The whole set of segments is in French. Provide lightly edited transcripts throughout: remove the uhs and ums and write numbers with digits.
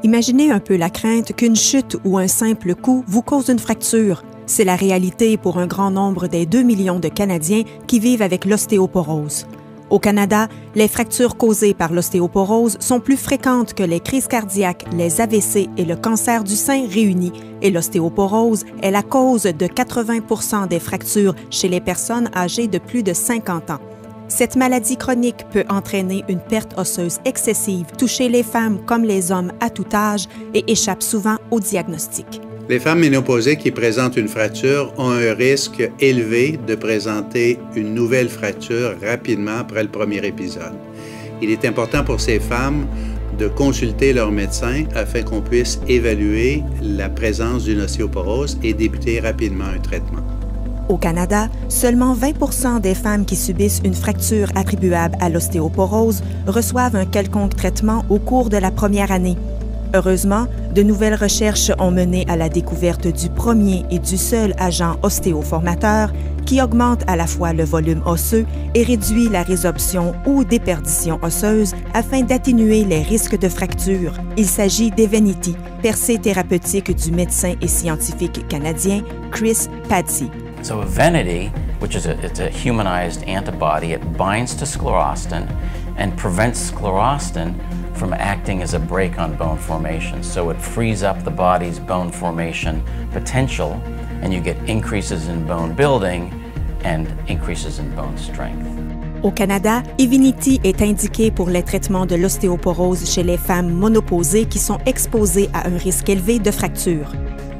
Imaginez un peu la crainte qu'une chute ou un simple coup vous cause une fracture. C'est la réalité pour un grand nombre des 2 millions de Canadiens qui vivent avec l'ostéoporose. Au Canada, les fractures causées par l'ostéoporose sont plus fréquentes que les crises cardiaques, les AVC et le cancer du sein réunis, et l'ostéoporose est la cause de 80% des fractures chez les personnes âgées de plus de 50 ans. Cette maladie chronique peut entraîner une perte osseuse excessive, toucher les femmes comme les hommes à tout âge et échappe souvent au diagnostic. Les femmes ménopausées qui présentent une fracture ont un risque élevé de présenter une nouvelle fracture rapidement après le premier épisode. Il est important pour ces femmes de consulter leur médecin afin qu'on puisse évaluer la présence d'une ostéoporose et débuter rapidement un traitement. Au Canada, seulement 20% des femmes qui subissent une fracture attribuable à l'ostéoporose reçoivent un quelconque traitement au cours de la première année. Heureusement, de nouvelles recherches ont mené à la découverte du premier et du seul agent ostéoformateur qui augmente à la fois le volume osseux et réduit la résorption ou déperdition osseuse afin d'atténuer les risques de fracture. Il s'agit d'Evenity, percée thérapeutique du médecin et scientifique canadien Chris Padsi. So Evenity, which is it's a humanized antibody, it binds to sclerostin and prevents sclerostin from acting as a brake on bone formation. So it frees up the body's bone formation potential, and you get increases in bone building and increases in bone strength. Au Canada, Evenity est indiqué pour les traitements de l'ostéoporose chez les femmes monopausées qui sont exposées à un risque élevé de fracture.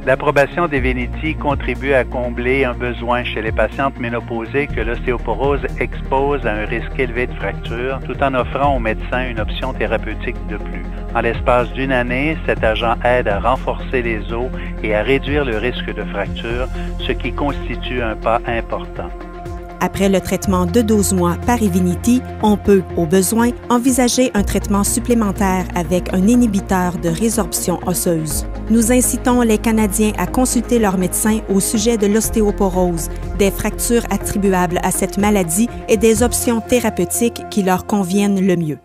L'approbation d'Evenity contribue à combler un besoin chez les patientes ménopausées que l'ostéoporose expose à un risque élevé de fracture, tout en offrant aux médecins une option thérapeutique de plus. En l'espace d'une année, cet agent aide à renforcer les os et à réduire le risque de fracture, ce qui constitue un pas important. Après le traitement de 12 mois par Evenity, on peut, au besoin, envisager un traitement supplémentaire avec un inhibiteur de résorption osseuse. Nous incitons les Canadiens à consulter leur médecin au sujet de l'ostéoporose, des fractures attribuables à cette maladie et des options thérapeutiques qui leur conviennent le mieux.